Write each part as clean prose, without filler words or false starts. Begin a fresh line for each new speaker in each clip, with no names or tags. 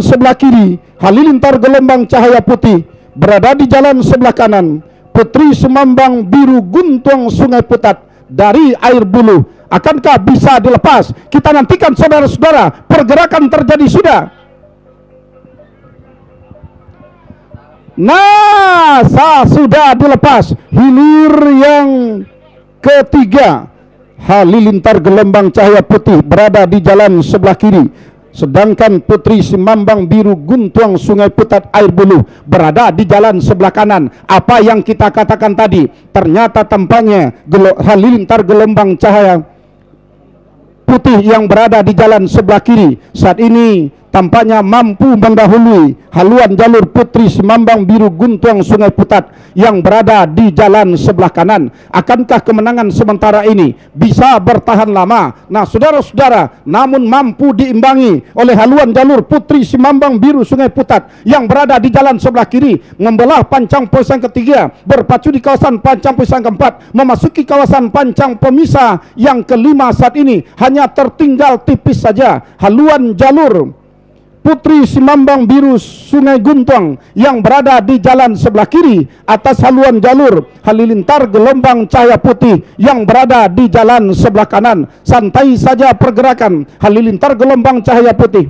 sebelah kiri halilintar gelombang cahaya putih berada di jalan sebelah kanan. Putri Semambang biru guntung Sungai Putat dari air bulu. Akankah bisa dilepas? Kita nantikan saudara-saudara, pergerakan terjadi sudah. Nah, sudah dilepas. Hilir yang ketiga halilintar gelombang cahaya putih berada di jalan sebelah kiri, sedangkan Putri Semambang biru guntuang Sungai Putat air bulu berada di jalan sebelah kanan. Apa yang kita katakan tadi, ternyata tampaknya halilintar gelombang cahaya putih yang berada di jalan sebelah kiri saat ini tampaknya mampu mendahului haluan jalur Putri Semambang biru guntuang Sungai Putat yang berada di jalan sebelah kanan. Akankah kemenangan sementara ini bisa bertahan lama? Nah, saudara-saudara, namun mampu diimbangi oleh haluan jalur Putri Semambang biru Sungai Putat yang berada di jalan sebelah kiri, membelah pancang polis yang ketiga, berpacu di kawasan pancang polis yang keempat, memasuki kawasan pancang pemisah yang kelima. Saat ini hanya tertinggal tipis saja haluan jalur Putri Semambang biru Sungai Guntuang yang berada di jalan sebelah kiri atas haluan jalur halilintar gelombang cahaya putih yang berada di jalan sebelah kanan. Santai saja pergerakan halilintar gelombang cahaya putih.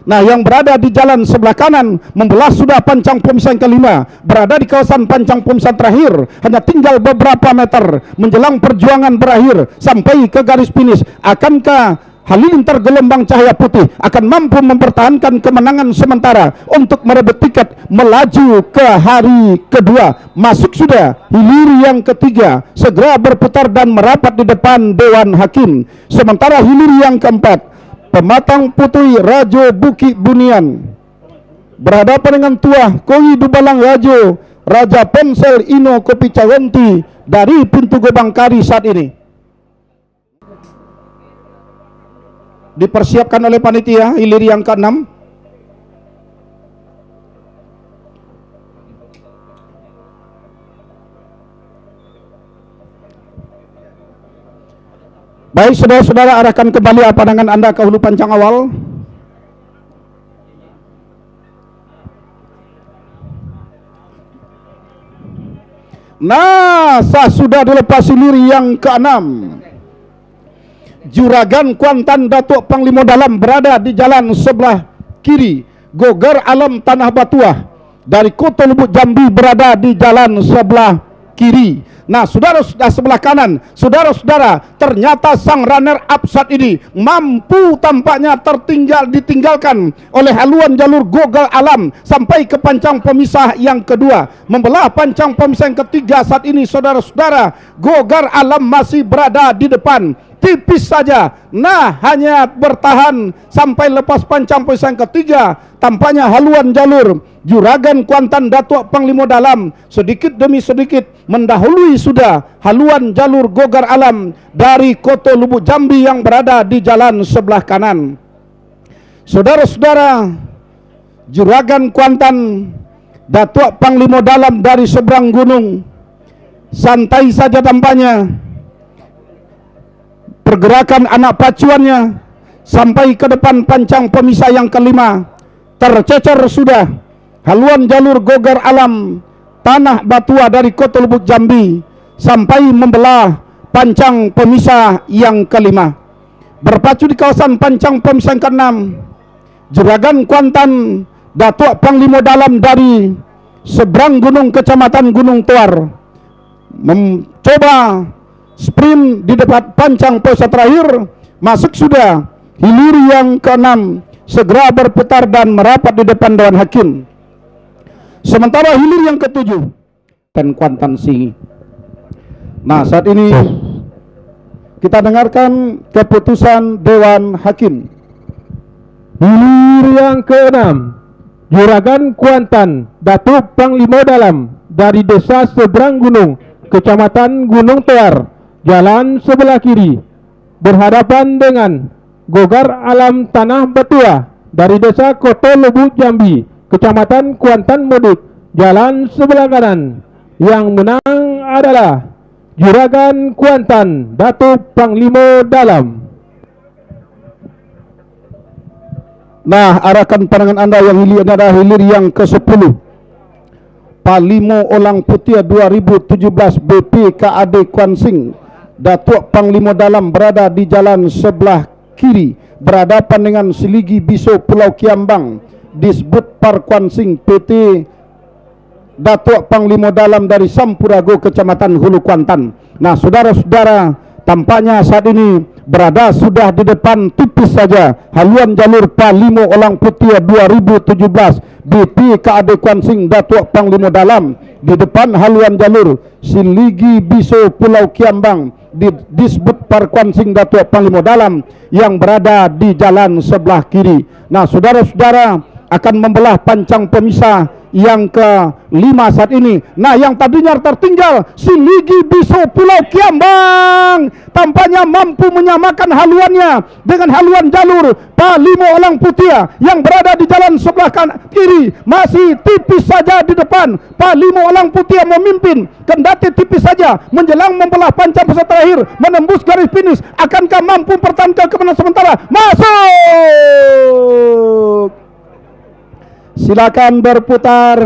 Nah, yang berada di jalan sebelah kanan membelah sudah pancang pemisah yang kelima, berada di kawasan pancang pemisah terakhir, hanya tinggal beberapa meter menjelang perjuangan berakhir sampai ke garis finish. Akankah halilintar gelombang cahaya putih akan mampu mempertahankan kemenangan sementara untuk merebut tiket melaju ke hari kedua? Masuk sudah hilir yang ketiga, segera berputar dan merapat di depan Dewan Hakim. Sementara hilir yang keempat, Pematang Putri Rajo Bukit Bunian berhadapan dengan Tuah Koi Dubalang Rajo Raja Ponsel Ino Kopi Cawanti dari pintu Gobang Kari. Saat ini dipersiapkan oleh panitia hilir yang ke-6. Baik, saudara-saudara, arahkan kembali pandangan Anda ke hulu pancang awal. Nah, sudah dilepas hilir yang ke-6. Juragan Kuantan Datuk Panglima Dalam berada di jalan sebelah kiri. Gogar Alam Tanah Batuah dari Kota Lubuk Jambi berada di jalan sebelah kiri. Nah, saudara-saudara, sebelah kanan, saudara-saudara, ternyata sang runner up saat ini mampu tampaknya ditinggalkan oleh haluan jalur Gogar Alam sampai ke pancang pemisah yang kedua, membelah pancang pemisah yang ketiga. Saat ini saudara-saudara, Gogar Alam masih berada di depan, tipis saja. Nah, hanya bertahan sampai lepas pancang pemisah yang ketiga. Tampaknya haluan jalur Juragan Kuantan Datuk Panglima Dalam sedikit demi sedikit mendahului sudah haluan jalur Gogar Alam dari Kota Lubuk Jambi yang berada di jalan sebelah kanan. Saudara-saudara, Juragan Kuantan Datuk Panglima Dalam dari seberang gunung santai saja tampaknya. Pergerakan anak pacuannya sampai ke depan pancang pemisah yang kelima, tercecer sudah haluan jalur Gogar Alam Tanah Batua dari Kota Lubuk Jambi sampai membelah pancang pemisah yang kelima. Berpacu di kawasan pancang pemisah yang keenam, Juragan Kuantan Datuk Panglima Dalam dari seberang gunung Kecamatan Gunung Tuar mencoba sprint di depan pancang pemisah terakhir. Masuk sudah hilir yang ke-6, segera berputar dan merapat di depan Dewan Hakim. Sementara hilir yang ke-7 dan Kuantan Singi. Nah, saat ini kita dengarkan keputusan Dewan Hakim.
Hilir yang ke-6, Juragan Kuantan Datuk Panglima Dalam dari Desa Seberang Gunung Kecamatan Gunung Tuar jalan sebelah kiri, berhadapan dengan Gogar Alam Tanah Batua dari Desa Kota Lubuk Jambi Kecamatan Kuantan Mudik jalan sebelah kanan. Yang menang adalah Juragan Kuantan Datuk Panglima Dalam.
Nah, arahkan pandangan anda yang hilir ini adalah hilir yang ke-10. Palimo Olang Putia 2017 BP KAD Kuansing, Datuk Panglima Dalam berada di jalan sebelah kiri berhadapan dengan Seligi Biso Pulau Kiambang, disebut Par Kuansing PT Datuk Panglima Dalam dari Sampurago, Kecamatan Hulu Kuantan. Nah, saudara-saudara, tampaknya saat ini berada sudah di depan tipis saja haluan jalur Palimo Olang Putia 2017 BP KAD Kuansing Datuk Panglima Dalam, di depan haluan jalur Seligi Biso Pulau Kiambang disebut Par Kuansing Datuk Panglima Dalam yang berada di jalan sebelah kiri. Nah, saudara-saudara, akan membelah pancang pemisah yang ke-5 saat ini. Nah, yang tadinya tertinggal Seligi Biso Pulau Kiambang tampaknya mampu menyamakan haluannya dengan haluan jalur Palimo Olang Putia yang berada di jalan sebelah kiri. Masih tipis saja di depan. Palimo Olang Putia memimpin, kendati tipis saja menjelang membelah pancang pemisah terakhir, menembus garis finish. Akankah mampu pertahankan kemenangan sementara? Masuk! Silakan berputar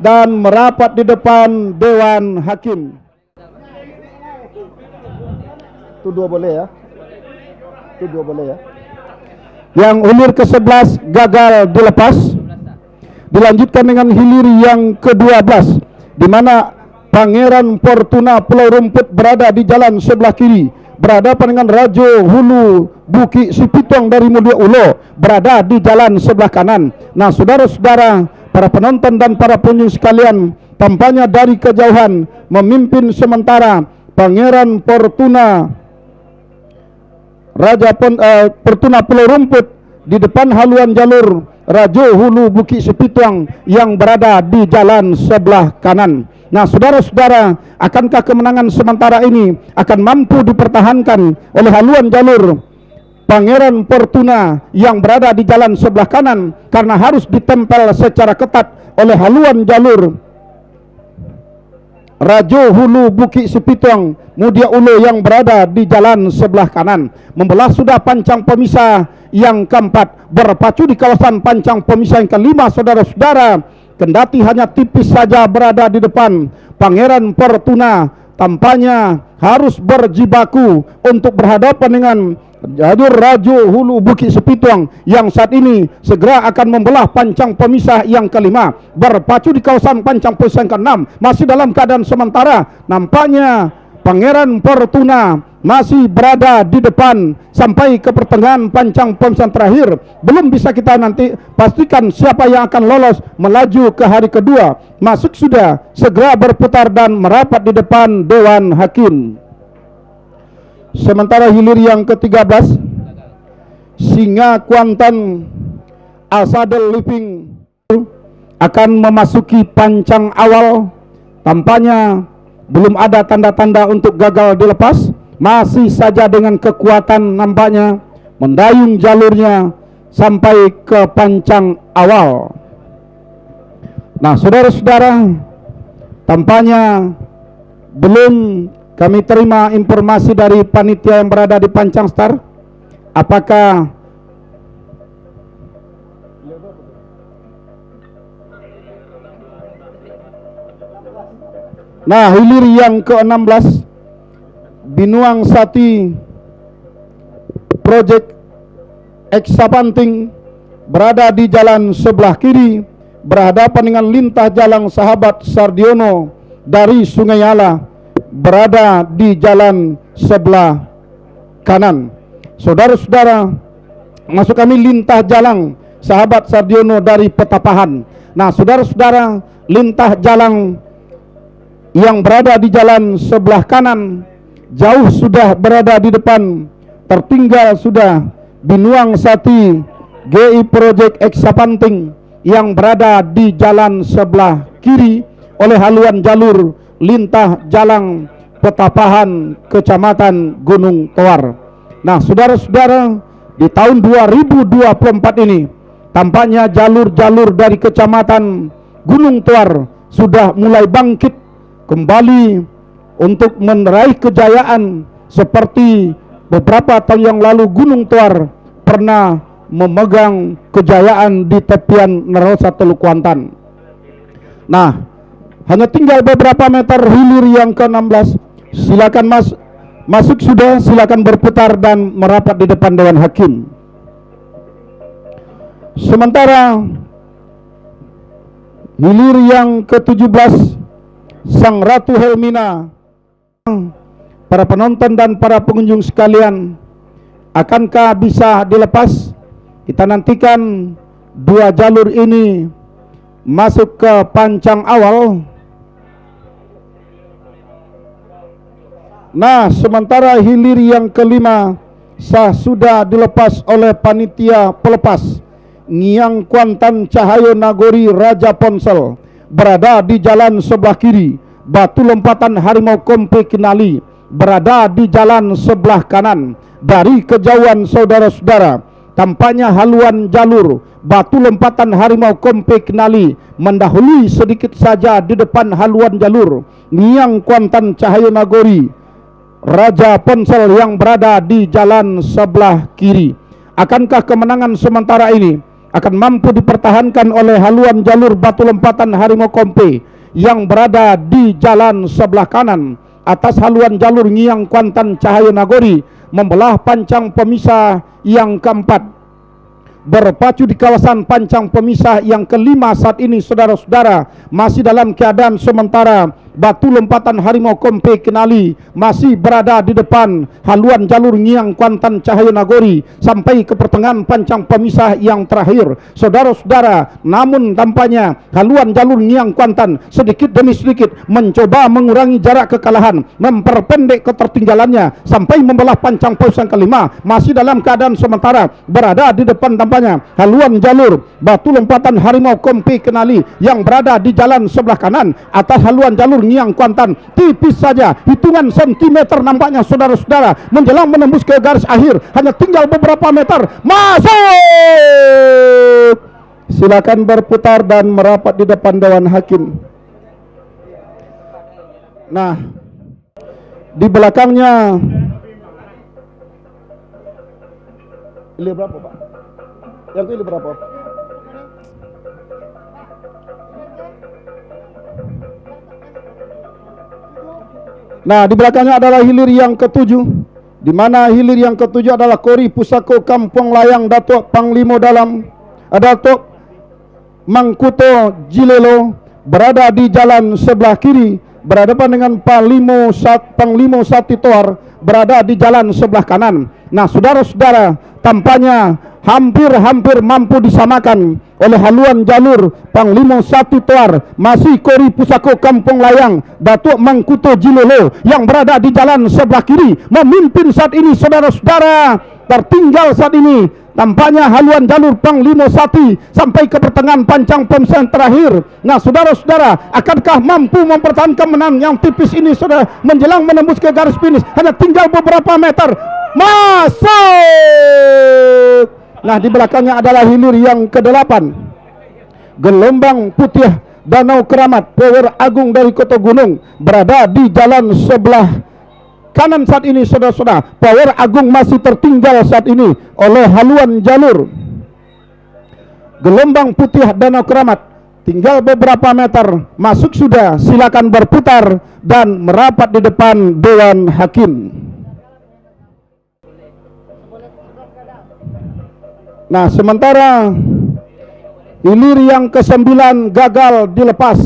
dan merapat di depan Dewan Hakim. Itu dua boleh ya? Itu dua boleh ya? Yang hilir ke-11 gagal dilepas. Dilanjutkan dengan hilir yang ke-12, di mana Pangeran Fortuna Pulau Rumput berada di jalan sebelah kiri berhadapan dengan Rajo Hulu Bukit Sipituang dari Mulia Ulo berada di jalan sebelah kanan. Nah, saudara-saudara, para penonton dan para pengunjung sekalian, tampaknya dari kejauhan memimpin sementara Pangeran Fortuna Fortuna Pulau Rumput di depan haluan jalur Rajo Hulu Bukit Sipituang yang berada di jalan sebelah kanan. Nah, saudara-saudara, akankah kemenangan sementara ini akan mampu dipertahankan oleh haluan jalur Pangeran Fortuna yang berada di jalan sebelah kanan, karena harus ditempel secara ketat oleh haluan jalur Rajo Hulu Bukit Sipituang Mulia Ulo yang berada di jalan sebelah kanan. Membelah sudah pancang pemisah yang keempat, berpacu di kawasan pancang pemisah yang kelima, saudara-saudara. Kendati hanya tipis saja berada di depan, Pangeran Fortuna tampaknya harus berjibaku untuk berhadapan dengan jalur Rajo Hulu Bukit Sipituang yang saat ini segera akan membelah pancang pemisah yang kelima, berpacu di kawasan pancang pemisah yang keenam. Masih dalam keadaan sementara, nampaknya Pangeran Fortuna masih berada di depan sampai ke pertengahan pancang pemisah terakhir. Belum bisa kita nanti pastikan siapa yang akan lolos melaju ke hari kedua. Masuk sudah, segera berputar dan merapat di depan Dewan Hakim. Sementara hilir yang ke-13, Singa Kuantan Asadel Living akan memasuki pancang awal. Tampaknya belum ada tanda-tanda untuk gagal dilepas. Masih saja dengan kekuatan nampaknya mendayung jalurnya sampai ke pancang awal. Nah, saudara-saudara, tampaknya belum kami terima informasi dari panitia yang berada di pancang start, apakah nah, hilir yang ke-16 Binuang Sati Project Eksapanting berada di jalan sebelah kiri berhadapan dengan Lintah Jalan Sahabat Sardiono dari Sungai Ala berada di jalan sebelah kanan. Saudara-saudara, maksud kami Lintah Jalan Sahabat Sardiono dari Petapahan. Nah, saudara-saudara, Lintah Jalan yang berada di jalan sebelah kanan jauh sudah berada di depan. Tertinggal sudah Binuang Sati GI Project Eksapanting yang berada di jalan sebelah kiri oleh haluan jalur Lintah Jalan Petapahan Kecamatan Gunung Toar. Nah, saudara-saudara, di tahun 2024 ini tampaknya jalur-jalur dari Kecamatan Gunung Toar sudah mulai bangkit kembali untuk meraih kejayaan. Seperti beberapa tahun yang lalu Gunung Toar pernah memegang kejayaan di tepian Nerosa Teluk Kuantan. Nah, hanya tinggal beberapa meter hilir yang ke-16. Silakan masuk sudah, silakan berputar dan merapat di depan Dewan Hakim. Sementara hilir yang ke-17, Sang Ratu Helmina. Para penonton dan para pengunjung sekalian, akankah bisa dilepas? Kita nantikan dua jalur ini masuk ke pancang awal. Nah, sementara hilir yang ke-5 sudah dilepas oleh panitia pelepas. Ngiang Kuantan Cahayo Nagori Raja Ponsel berada di jalan sebelah kiri. Batu Lompatan Harimau Kompe Kinali berada di jalan sebelah kanan. Dari kejauhan saudara-saudara, tampaknya haluan jalur Batu Lompatan Harimau Kompe Kinali mendahului sedikit saja di depan haluan jalur Ngiang Kuantan Cahayo Nagori Raja Ponsel yang berada di jalan sebelah kiri. Akankah kemenangan sementara ini akan mampu dipertahankan oleh haluan jalur Batu Lompatan Harimau Kompe yang berada di jalan sebelah kanan atas haluan jalur Ngiang Kuantan Cahayo Nagori membelah pancang pemisah yang keempat, berpacu di kawasan pancang pemisah yang kelima. Saat ini saudara-saudara masih dalam keadaan sementara Batu Lompatan Harimau Kompe Kinali masih berada di depan haluan jalur Ngiang Kuantan Cahayo Nagori sampai ke pertengahan pancang pemisah yang terakhir, saudara-saudara. Namun tampaknya haluan jalur Ngiang Kuantan sedikit demi sedikit mencoba mengurangi jarak kekalahan, memperpendek ketertinggalannya sampai membelah pancang pemisah kelima. Masih dalam keadaan sementara berada di depan tampaknya haluan jalur Batu Lompatan Harimau Kompe Kinali yang berada di jalan sebelah kanan atas haluan jalur Ngiang Kuantan. Tipis saja, hitungan sentimeter nampaknya saudara-saudara menjelang menembus ke garis akhir. Hanya tinggal beberapa meter. Masuk! Silakan berputar dan merapat di depan Dewan Hakim. Nah, di belakangnya hilir berapa, Pak? Yang itu hilir berapa? Nah, di belakangnya adalah hilir yang ke-7, di mana hilir yang ke-7 adalah Kori Pusako Kampung Layang Datuk Panglimo Dalam Datuk Mangkuto Jilelo berada di jalan sebelah kiri, berhadapan dengan Panglimo Satitoar berada di jalan sebelah kanan. Nah, saudara-saudara, tampaknya hampir mampu disamakan oleh haluan jalur Panglimo Satitoar, masih Kori Pusako Kampung Layang Datuk Mangkuto Jilolo yang berada di jalan sebelah kiri memimpin saat ini saudara-saudara. Tertinggal saat ini tampaknya haluan jalur Panglimo Sati sampai ke pertengahan pancang pemisah terakhir. Nah, saudara-saudara, akankah mampu mempertahankan menang yang tipis ini saudara menjelang menembus ke garis finish? Hanya tinggal beberapa meter. Masuk! Nah, di belakangnya adalah hilir yang ke-8, Gelombang Putih Danau Keramat Power Agung dari Kota Gunung berada di jalan sebelah kanan saat ini saudara-saudara. Power Agung masih tertinggal saat ini oleh haluan jalur Gelombang Putih Danau Keramat. Tinggal beberapa meter, masuk sudah, silakan berputar dan merapat di depan Dewan Hakim. Nah, sementara hilir yang ke-9 gagal dilepas.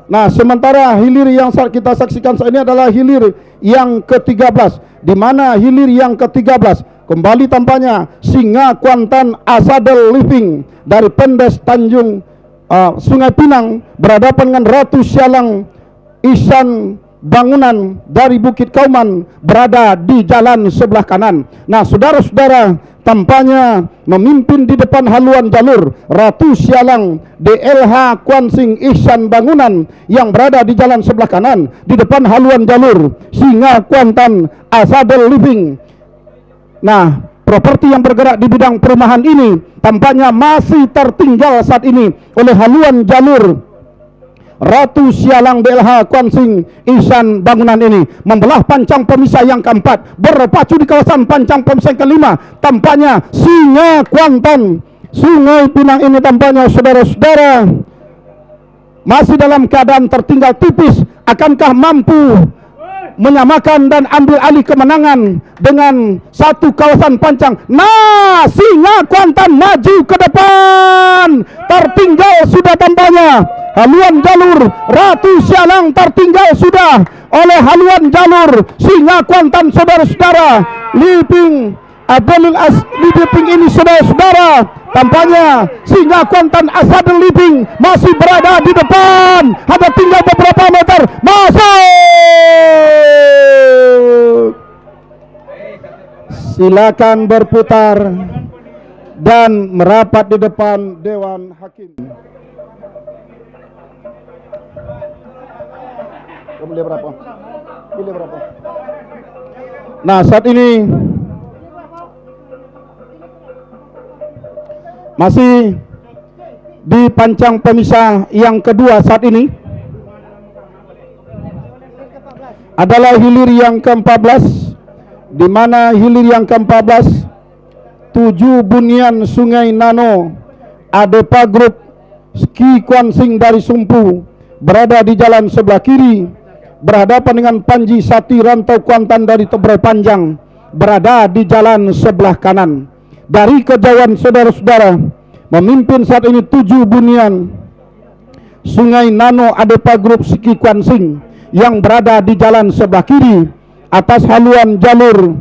Nah, sementara hilir yang kita saksikan saat ini adalah hilir yang ke-13, di mana hilir yang ke-13 kembali tampaknya Singa Kuantan Asadel Living dari Pendes Tanjung Sungai Pinang berhadapan dengan Ratu Sialang Isan Bangunan dari Bukit Kauman berada di jalan sebelah kanan. Nah, saudara-saudara, tampaknya memimpin di depan haluan jalur Ratu Sialang DLH Kuansing Ihsan Bangunan yang berada di jalan sebelah kanan. Di depan haluan jalur Singa Kuantan Asadel Living. Nah, properti yang bergerak di bidang perumahan ini tampaknya masih tertinggal saat ini oleh haluan jalur Ratu Sialang BLH Kuan Sing Ihsan bangunan ini membelah pancang pemisah yang keempat, berpacu di kawasan pancang pemisah yang kelima. Tampaknya Singa Kuantan Sungai Pinang ini tampaknya saudara-saudara masih dalam keadaan tertinggal tipis. Akankah mampu menyamakan dan ambil alih kemenangan dengan satu kawasan pancang? Nah, Singa Kuantan maju ke depan, tertinggal sudah tampaknya haluan jalur Ratu Sialang, tertinggal sudah oleh haluan jalur Singa Kuantan saudara-saudara. Liping Abdul Liping ini saudara-saudara, tampaknya Singa Kuantan Asadul Liping masih berada di depan, hanya tinggal beberapa meter. Masuk, silakan berputar dan merapat di depan Dewan Hakim. Pilih berapa? Pilih berapa? Nah, saat ini masih di pancang pemisah yang kedua. Saat ini adalah hilir yang ke-14, di mana hilir yang ke-14 7 Bunian Sungai Nano Adepa Group Ski Kuan Sing dari Sumpu berada di jalan sebelah kiri, berhadapan dengan Panji Sati Rantau Kuantan dari Tebrau Panjang berada di jalan sebelah kanan. Dari kejauhan saudara-saudara, memimpin saat ini 7 Bunian Sungai Nano Adepa Group Ski Kuan Sing yang berada di jalan sebelah kiri atas haluan jalur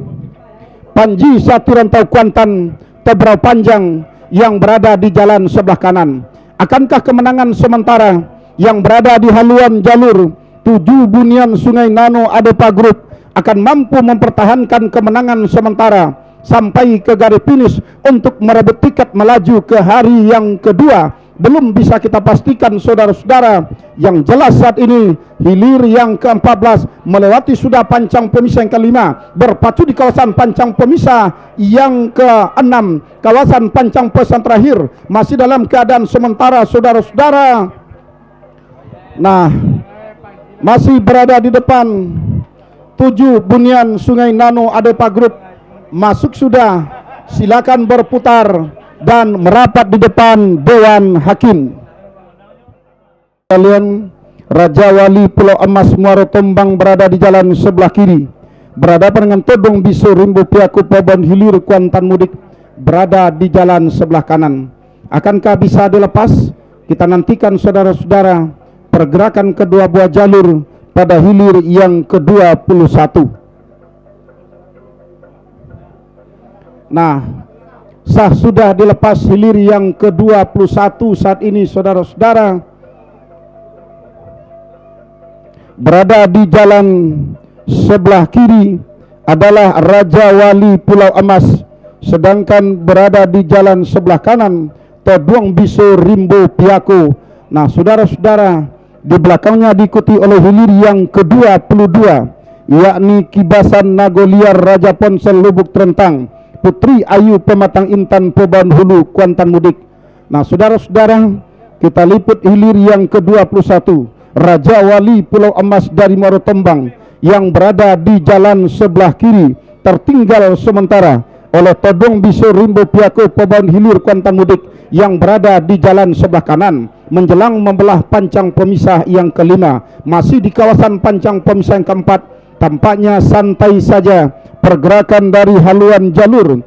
Panji Sati Rantau Kuantan Tebrau Panjang yang berada di jalan sebelah kanan. Akankah kemenangan sementara yang berada di haluan jalur 7 Bunian Sungai Nano Adepa Group akan mampu mempertahankan kemenangan sementara sampai ke garis finish untuk merebut tiket melaju ke hari yang kedua? Belum bisa kita pastikan saudara-saudara. Yang jelas saat ini hilir yang ke-14 melewati sudah pancang pemisah yang kelima, berpacu di kawasan pancang pemisah yang ke-6, kawasan pancang pemisah terakhir masih dalam keadaan sementara saudara-saudara. Nah, masih berada di depan 7 Bunian Sungai Nano Adepa Group. Masuk sudah, silakan berputar dan merapat di depan Dewan Hakim. Kalian Raja Wali Pulau Emas Muaro Tombang berada di jalan sebelah kiri, berhadapan dengan Todong Biso Rimbo Piaku Pobon Hilir Kuantan Mudik berada di jalan sebelah kanan. Akankah bisa dilepas? Kita nantikan saudara-saudara pergerakan kedua buah jalur pada hilir yang ke-21. Nah, sah sudah dilepas hilir yang ke-21 saat ini saudara-saudara. Berada di jalan sebelah kiri adalah Raja Wali Pulau Emas, sedangkan berada di jalan sebelah kanan Todong Biso Rimbo Piako. Nah, saudara-saudara, di belakangnya diikuti oleh hilir yang ke-22, yakni Kibasan Nagoliar Raja Ponsel Lubuk Terentang, Putri Ayu Pematang Intan Poban Hulu Kuantan Mudik. Nah, saudara-saudara, kita liput hilir yang ke-21, Raja Wali Pulau Emas dari Muaro Tombang yang berada di jalan sebelah kiri, tertinggal sementara oleh Todong Biso Rimbo Piako Poban Hilir Kuantan Mudik yang berada di jalan sebelah kanan menjelang membelah pancang pemisah yang kelima. Masih di kawasan pancang pemisah yang keempat, tampaknya santai saja pergerakan dari haluan jalur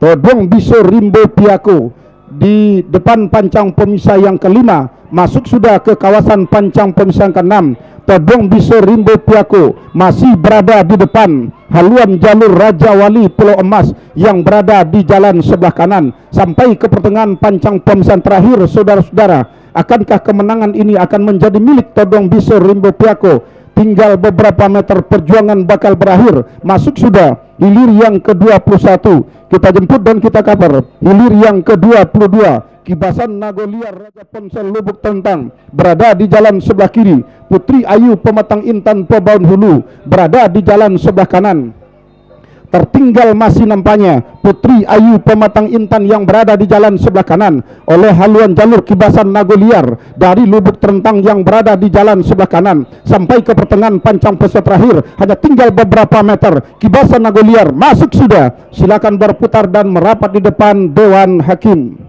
Todong Biso Rimbo Piako di depan pancang pemisah yang kelima. Masuk sudah ke kawasan pancang pemisah yang keenam. Todong Biso Rimbo Piako masih berada di depan haluan jalur Raja Wali Pulau Emas yang berada di jalan sebelah kanan sampai ke pertengahan pancang pemisah terakhir. Saudara-saudara, akankah kemenangan ini akan menjadi milik Todong Biso Rimbo Piako? Tinggal beberapa meter perjuangan bakal berakhir. Masuk sudah hilir yang ke-21. Kita jemput dan kita kabar hilir yang ke-22. Kibasan Nagoliar Raja Ponsel Lubuk Terentang berada di jalan sebelah kiri. Putri Ayu Pematang Intan Pobaun Hulu berada di jalan sebelah kanan. tertinggal masih nampaknya Putri Ayu Pematang Intan yang berada di jalan sebelah kanan oleh haluan jalur Kibasan Nagoliar dari Lubuk Terentang yang berada di jalan sebelah kanan sampai ke pertengahan pancang peserta terakhir hanya tinggal beberapa meter. Kibasan Nagoliar masuk sudah, silakan berputar dan merapat di depan Dewan Hakim.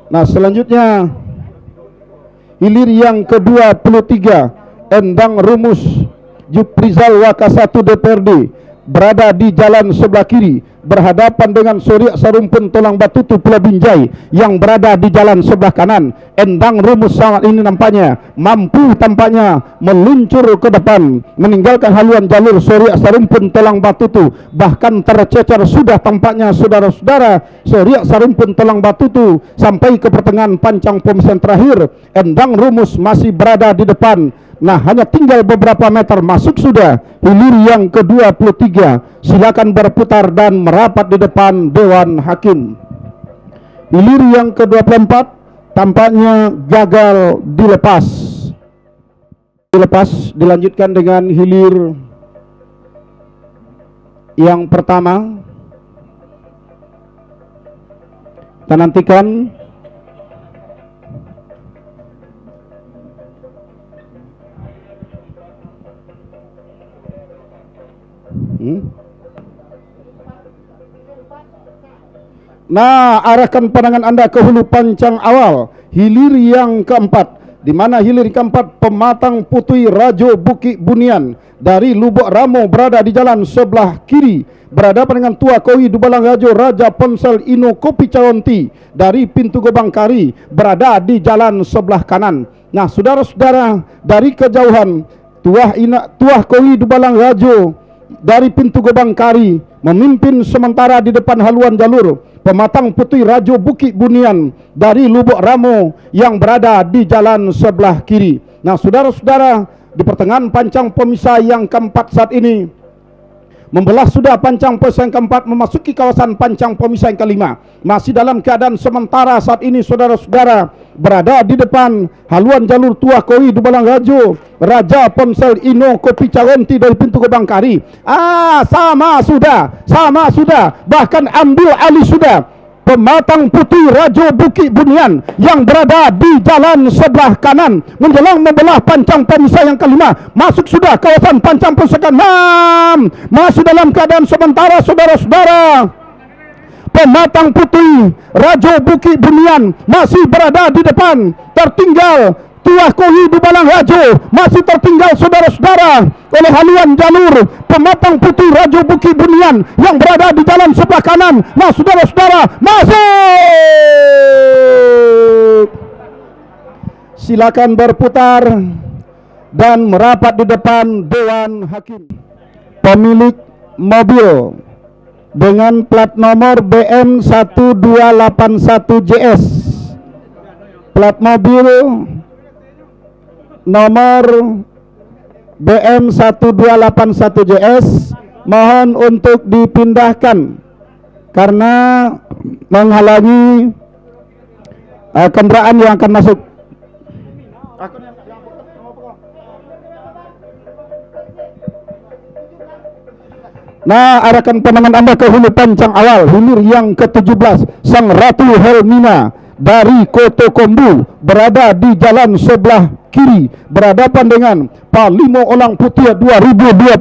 Nah, selanjutnya hilir yang ke-23 Endang Rumus Juprizal Wakasatu DPRD berada di jalan sebelah kiri berhadapan dengan Surya Sarumpun Tolang Batutu Pulau Binjai yang berada di jalan sebelah kanan. Endang Rumus saat ini nampaknya mampu meluncur ke depan meninggalkan haluan jalur Surya Sarumpun Tolang Batutu, bahkan tercecer sudah tampaknya saudara-saudara Surya Sarumpun Tolang Batutu sampai ke pertengahan pancang pemeriksaan terakhir. Endang Rumus masih berada di depan. Nah, hanya tinggal beberapa meter masuk sudah hilir yang ke-23. Silakan berputar dan merapat di depan Dewan Hakim. Hilir yang ke-24 tampaknya gagal dilepas. Dilanjutkan dengan hilir yang pertama. Kita nantikan. Nah, arahkan pandangan Anda ke hulu pancang awal hilir yang keempat, di mana hilir keempat Pematang Putih Rajo Bukit Bunian dari Lubuk Ramo berada di jalan sebelah kiri berhadapan dengan Tua Kowi Dubalang Rajo Raja Ponsel Ino Kopi Caronti dari Pintu Gebang Kari berada di jalan sebelah kanan. Nah, saudara-saudara, dari kejauhan Tuah Kowi Dubalang Rajo dari Pintu Gebang Kari memimpin sementara di depan haluan jalur Pematang Putih Rajo Bukit Bunian dari Lubuk Ramo yang berada di jalan sebelah kiri. Nah, saudara-saudara, di pertengahan pancang pemisah yang keempat saat ini membelah sudah pancang pemisah yang keempat memasuki kawasan pancang pemisah yang kelima. Masih dalam keadaan sementara saat ini saudara-saudara berada di depan haluan jalur Tua Kowi Dubalang Rajo Raja Ponsel Ino Kopi Caronti dari Pintu Gebang Kari. Sama sudah, bahkan ambil alih sudah Pematang Putih Rajo Bukit Bunian yang berada di jalan sebelah kanan menjelang membelah pancang pemisah yang kelima. Masuk sudah kawasan pancang pemisah ke-6. Masih dalam keadaan sementara saudara-saudara. Pematang Putih Rajo Bukit Bunian masih berada di depan. Tertinggal Tuah Kowi Dubalang Rajo, masih tertinggal saudara-saudara oleh haluan jalur Pematang Putih Rajo Bukit Bunian yang berada di jalan sebelah kanan. Nah, saudara-saudara, masuk. Silakan berputar dan merapat di depan Dewan Hakim. Pemilik mobil dengan plat nomor BM 1281JS, plat mobil nomor BM 1281JS, mohon untuk dipindahkan karena menghalangi kendaraan yang akan masuk. Nah, arahkan pandangan Anda ke hulu pancang awal hilir yang ke-17 Sang Ratu Helmina dari Koto Kombu berada di jalan sebelah kiri berhadapan dengan Palimo Olang Putih 2024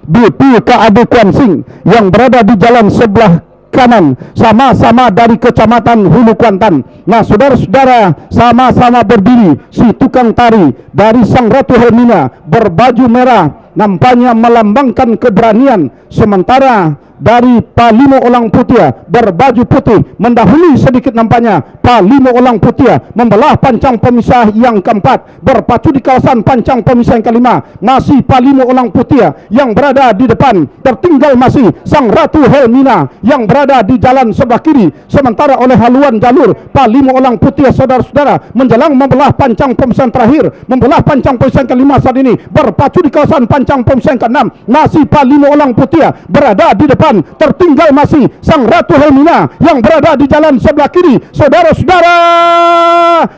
BP KAD Kuansing yang berada di jalan sebelah kanan, sama-sama dari Kecamatan Hulu Kuantan. Nah, saudara-saudara, sama-sama berdiri si tukang tari dari Sang Ratu Helmina berbaju merah, nampaknya melambangkan keberanian, sementara dari Palimo Olang Putih berbaju putih mendahului sedikit nampaknya Palimo Olang Putih membelah pancang pemisah yang keempat. Berpacu di kawasan pancang pemisah yang kelima masih Palimo Olang Putih yang berada di depan. Tertinggal masih Sang Ratu Helmina yang berada di jalan sebelah kiri, sementara oleh haluan jalur Palimo Olang Putih saudara-saudara menjelang membelah pancang pemisah terakhir, membelah pancang pemisah yang kelima saat ini. Berpacu di kawasan pancang pemisah yang keenam masih Palimo Olang Putih berada di depan depan, tertinggal masih Sang Ratu Helmina yang berada di jalan sebelah kiri. Saudara-saudara,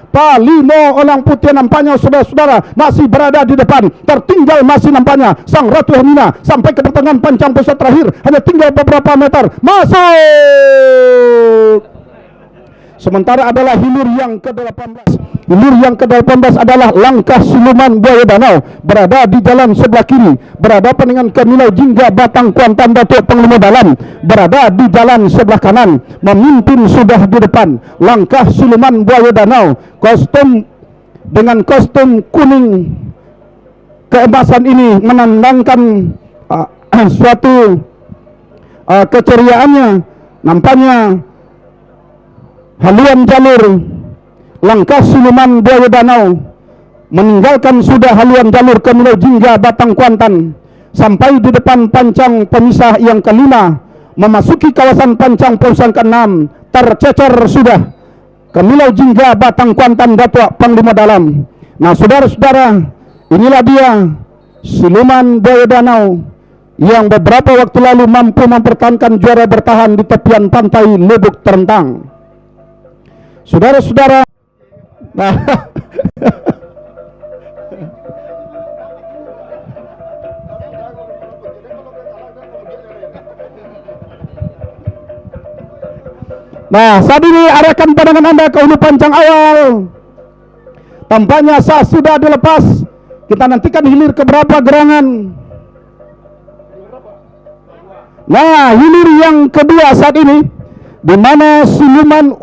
Palimo Orang Putih nampaknya saudara-saudara masih berada di depan, tertinggal masih nampaknya Sang Ratu Helmina sampai ke pertengahan pancang pusat terakhir, hanya tinggal beberapa meter, masuk. Sementara adalah hilir yang ke-18. Hilir yang ke-18 adalah Langkah Siluman Buaya Danau, berada di jalan sebelah kiri, berhadapan dengan Kemilau Jingga Batang Kuantan Datuk Panglima Dalam, berada di jalan sebelah kanan, memimpin sudah di depan. Langkah Siluman Buaya Danau, dengan kostum kuning keemasan ini menandangkan suatu keceriaannya. Nampaknya haluan jalur Langkah Siluman Buaya Danau meninggalkan sudah haluan jalur Kemilau Jingga Batang Kuantan sampai di depan pancang pemisah yang kelima, memasuki kawasan pancang pemisah ke-6, tercecer sudah Kemilau Jingga Batang Kuantan Datuk Panglima Dalam. Nah, saudara-saudara, inilah dia Siluman Buaya Danau yang beberapa waktu lalu mampu mempertahankan juara bertahan di tepian pantai Lubuk Terentang. Saudara-saudara, nah, saat ini arahkan pandangan Anda ke hulu pancang awal. Tampaknya saat sudah dilepas, kita nantikan hilir ke berapa gerangan. Nah, hilir yang kedua saat ini, di mana siluman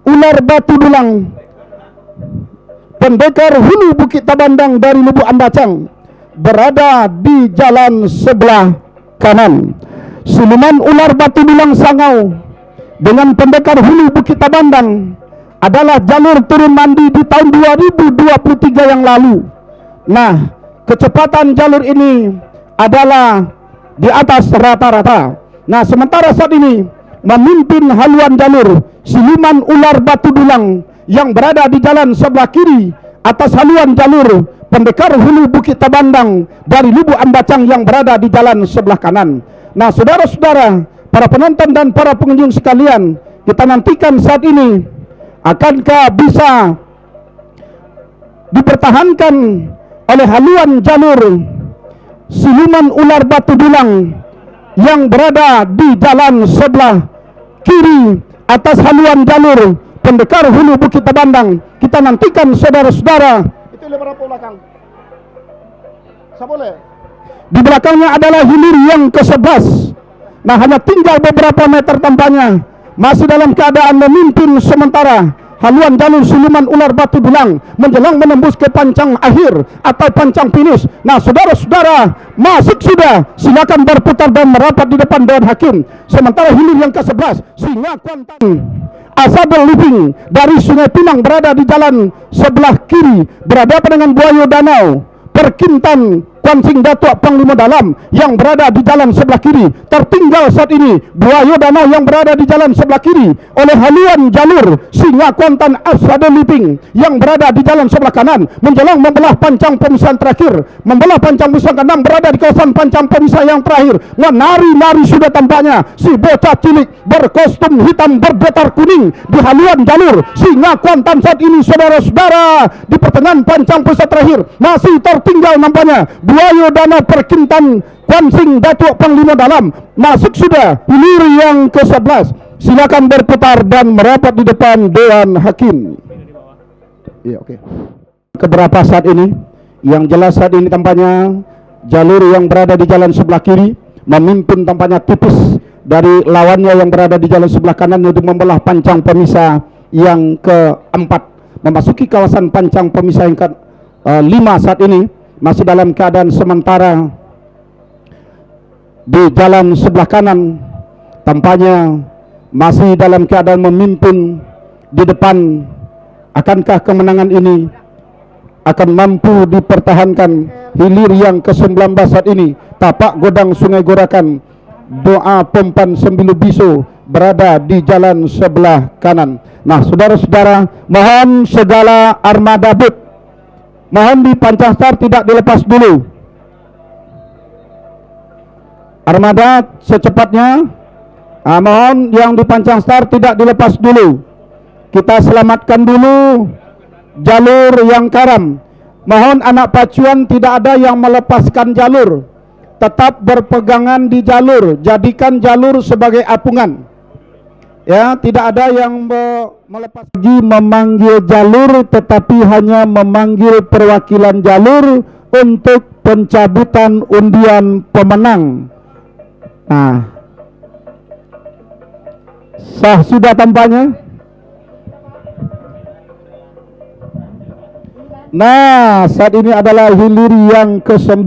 ular batu dulang pendekar hulu Bukit Tabandang dari Lubuk Ambacang berada di jalan sebelah kanan. Siluman ular batu dulang Sangau dengan pendekar hulu Bukit Tabandang adalah jalur turun mandi di tahun 2023 yang lalu. Nah, kecepatan jalur ini adalah di atas rata-rata. Nah, sementara saat ini memimpin haluan jalur siluman ular batu dulang yang berada di jalan sebelah kiri atas haluan jalur pendekar hulu Bukit Tabandang dari Lubuk Ambacang yang berada di jalan sebelah kanan. Nah, saudara-saudara, para penonton dan para pengunjung sekalian, kita nantikan saat ini, akankah bisa dipertahankan oleh haluan jalur siluman ular batu dulang yang berada di jalan sebelah kiri atas haluan jalur pendekar hulu Bukit Tabandang. Kita nantikan saudara-saudara. Itu lebar apa belakang? Boleh. Di belakangnya adalah hilir yang ke-11. Nah, hanya tinggal beberapa meter tampaknya, masih dalam keadaan memimpin sementara haluan jalur siluman ular batu dulang menjelang menembus ke pancang akhir atau pancang finish. Nah, saudara-saudara, masuk sudah, silakan berputar dan merapat di depan Dewan Hakim. Sementara hilir yang ke-11 Singa Kuantan Asabel Living dari Sungai Pinang berada di jalan sebelah kiri, berhadapan dengan Buaya Danau Perkintan Kuansing Datuk Panglima Dalam yang berada di jalan sebelah kiri. Tertinggal saat ini Buaya Danau yang berada di jalan sebelah kiri oleh haluan jalur Singa Kuantan Asabel Living yang berada di jalan sebelah kanan menjelang membelah pancang pemisahan terakhir. Membelah pancang pemisahan ke-6 berada di kawasan pancang pemisah yang terakhir. Menari-nari sudah tampaknya si bocah cilik berkostum hitam berdetar kuning di haluan jalur Singa Kuantan saat ini, saudara-saudara, di pertengahan pancang pusat terakhir. Masih tertinggal nampaknya Buaya Danau Perkintan Kuansing Datuk Panglima Dalam. Masuk sudah hilir yang ke-11. Silakan berputar dan merapat di depan Dewan Hakim. Iya, oke. Keberapa saat ini? Yang jelas saat ini tampaknya jalur yang berada di jalan sebelah kiri memimpin tampaknya tipis dari lawannya yang berada di jalan sebelah kanan untuk membelah pancang pemisah yang ke-4. Memasuki kawasan pancang pemisah yang ke-5 saat ini masih dalam keadaan sementara di jalan sebelah kanan, tampaknya masih dalam keadaan memimpin di depan. Akankah kemenangan ini akan mampu dipertahankan? Hilir yang ke-19 saat ini, tapak godang Sungai Gorakan Doa Pompan Sembilu Biso berada di jalan sebelah kanan. Nah, saudara-saudara, mohon segala armada boot, mohon di pancang start tidak dilepas dulu. Armada secepatnya. Mohon yang dipancang start tidak dilepas dulu. Kita selamatkan dulu jalur yang karam. Mohon anak pacuan tidak ada yang melepaskan jalur. Tetap berpegangan di jalur. Jadikan jalur sebagai apungan. Ya, tidak ada yang melepas lagi memanggil jalur, tetapi hanya memanggil perwakilan jalur untuk pencabutan undian pemenang. Nah, sah sudah tampaknya. Nah, saat ini adalah hilir yang ke-9.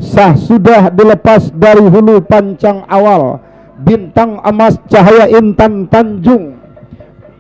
Sah sudah dilepas dari hulu pancang awal. Bintang Emas Cahaya Intan Tanjung,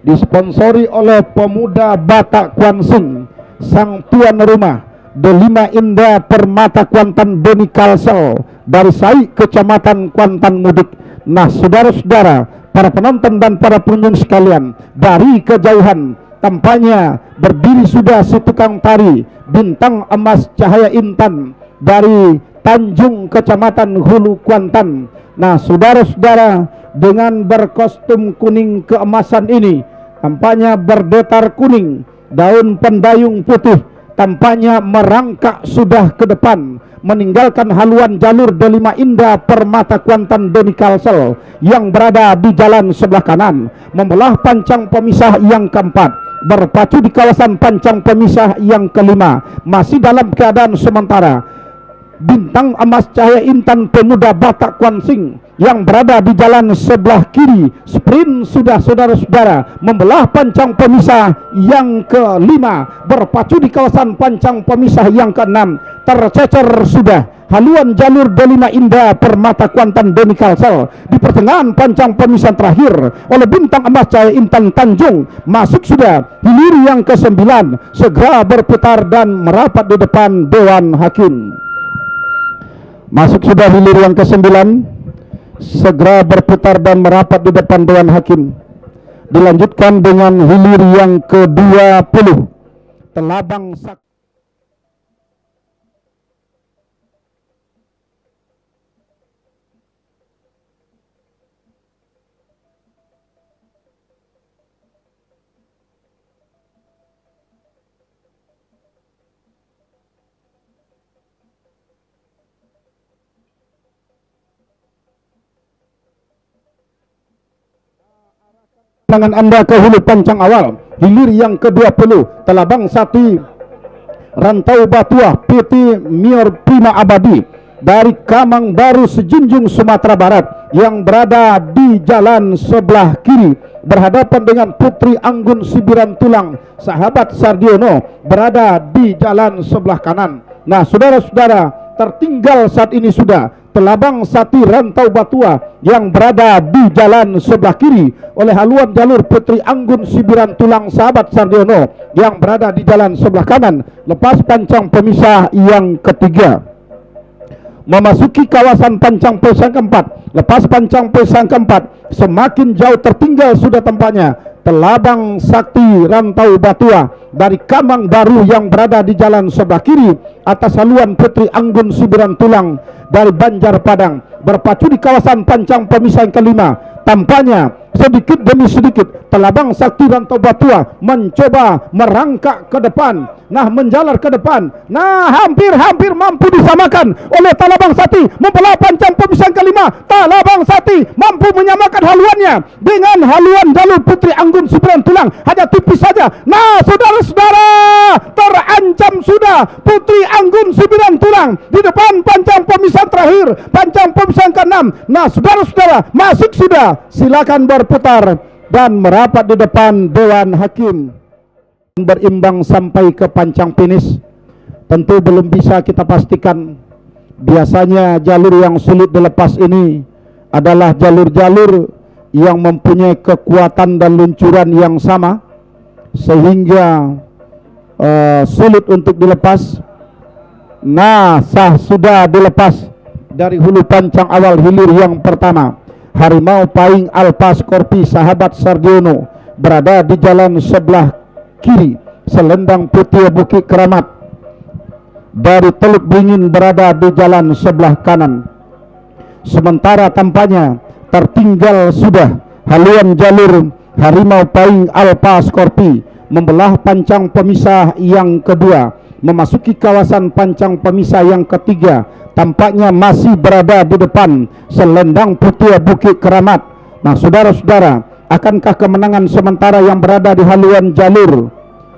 disponsori oleh pemuda Batak Kuansing, sang tuan rumah Delima Indah Permata Kuantan Doni Kalsel dari Sai Kecamatan Kuantan Mudik. Nah, saudara-saudara, para penonton dan para pengunjung sekalian, dari kejauhan tampaknya berdiri sudah si tukang tari Bintang Emas Cahaya Intan dari Tanjung Kecamatan Hulu Kuantan. Nah, saudara-saudara, dengan berkostum kuning keemasan ini, tampaknya berdetar kuning, daun pendayung putih, tampaknya merangkak sudah ke depan, meninggalkan haluan jalur Delima Indah Permata Kuantan Doni Kalsel yang berada di jalan sebelah kanan, membelah pancang pemisah yang keempat, berpacu di kawasan pancang pemisah yang kelima. Masih dalam keadaan sementara, Bintang Emas Cahaya Intan pemuda Batak Kuansing yang berada di jalan sebelah kiri, sprint sudah saudara-saudara, membelah pancang pemisah yang kelima, berpacu di kawasan pancang pemisah yang keenam, tercecer sudah haluan jalur Delima Indah Permata Kuantan Doni Kalsel di pertengahan pancang pemisah terakhir oleh Bintang Emas Cahaya Intan Tanjung. Masuk sudah hilir yang ke-9, segera berputar dan merapat di depan Dewan Hakim. Masuk sudah hilir yang ke-9, segera berputar dan merapat di depan Dewan Hakim. Dilanjutkan dengan hilir yang ke-20, Telabang Sak. Pandangan Anda ke hulu pancang awal, hilir yang ke-20, Telabang Sati Rantau Batuah PT Mior Prima Abadi dari Kamang Baru Sejunjung Sumatera Barat yang berada di jalan sebelah kiri, berhadapan dengan Putri Anggun Sibiran Tulang sahabat Sardiono berada di jalan sebelah kanan. Nah, saudara-saudara, tertinggal saat ini sudah Telabang Sati Rantau Batua yang berada di jalan sebelah kiri oleh haluan jalur Putri Anggun Sibiran Tulang sahabat Sardiono yang berada di jalan sebelah kanan. Lepas pancang pemisah yang ketiga, memasuki kawasan pancang pemisah keempat. Lepas pancang pemisah keempat, semakin jauh tertinggal sudah tampaknya Telabang Sakti Rantau Batua dari Kamang Baru yang berada di jalan sebelah kiri atas haluan Putri Anggun Sibiran Tulang dari Banjar Padang, berpacu di kawasan pancang pemisah yang kelima. Tampaknya sedikit demi sedikit Telabang Sakti Rantau Batua mencoba merangkak ke depan, nah menjalar ke depan, nah hampir mampu disamakan oleh Telabang Sati, membelah pancang pemisah yang kelima. Telabang Sati mampu menyamakan haluannya dengan haluan jalur Putri Anggun Sibiran Tulang, hanya tipis saja. Nah, saudara-saudara, terancam sudah Putri Anggun Sibiran Tulang di depan pancang pemisah terakhir, pancang pemisah ke-6. Nah, saudara-saudara, masuk sudah, silakan berputar dan merapat di depan Dewan Hakim. Berimbang sampai ke pancang finish tentu belum bisa kita pastikan. Biasanya jalur yang sulit dilepas ini adalah jalur-jalur yang mempunyai kekuatan dan luncuran yang sama sehingga sulit untuk dilepas. Nah, sah sudah dilepas dari hulu pancang awal hilir yang pertama. Harimau Paing Alpa Skorpi sahabat Sardiono berada di jalan sebelah kiri. Selendang Putih Bukit Keramat dari Teluk Beringin berada di jalan sebelah kanan. Sementara tampaknya tertinggal sudah haluan jalur Harimau Pahing Alpha Scorpio membelah pancang pemisah yang kedua, memasuki kawasan pancang pemisah yang ketiga. Tampaknya masih berada di depan Selendang Putih Bukit Keramat. Nah, saudara-saudara, akankah kemenangan sementara yang berada di haluan jalur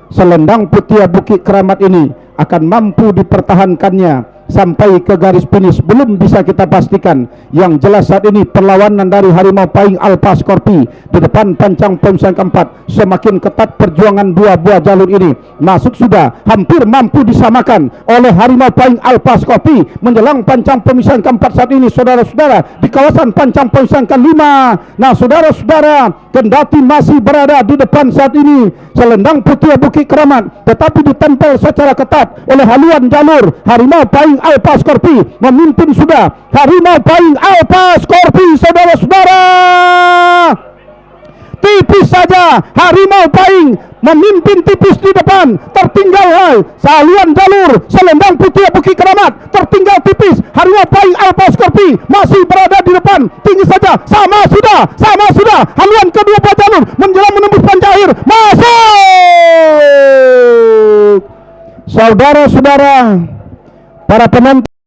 Selendang Putih Bukit Keramat ini akan mampu dipertahankannya sampai ke garis finish? Belum bisa kita pastikan. Yang jelas saat ini perlawanan dari Harimau Pahing Alpha Scorpio di depan pancang pemisah keempat. Semakin ketat perjuangan dua buah jalur ini. Masuk sudah hampir mampu disamakan oleh Harimau Pahing Alpha Scorpio menjelang pancang pemisah keempat saat ini, saudara-saudara, di kawasan pancang pemisah kelima. Nah, saudara-saudara, kendati masih berada di depan saat ini Selendang Putih Bukit Keramat, tetapi ditempel secara ketat oleh haluan jalur Harimau Pahing Alpha Scorpio. Memimpin sudah Harimau Pahing Alpha Scorpio, saudara-saudara. Tipis saja Harimau Pahing memimpin tipis di depan, tertinggal haluan jalur Selendang Putih Bukit Keramat, tertinggal tipis. Harimau Pahing Alpha Scorpio masih berada di depan, tinggi saja, sama sudah haluan kedua buah jalur menjelang menembus pancang akhir. Masuk, saudara-saudara, para penonton.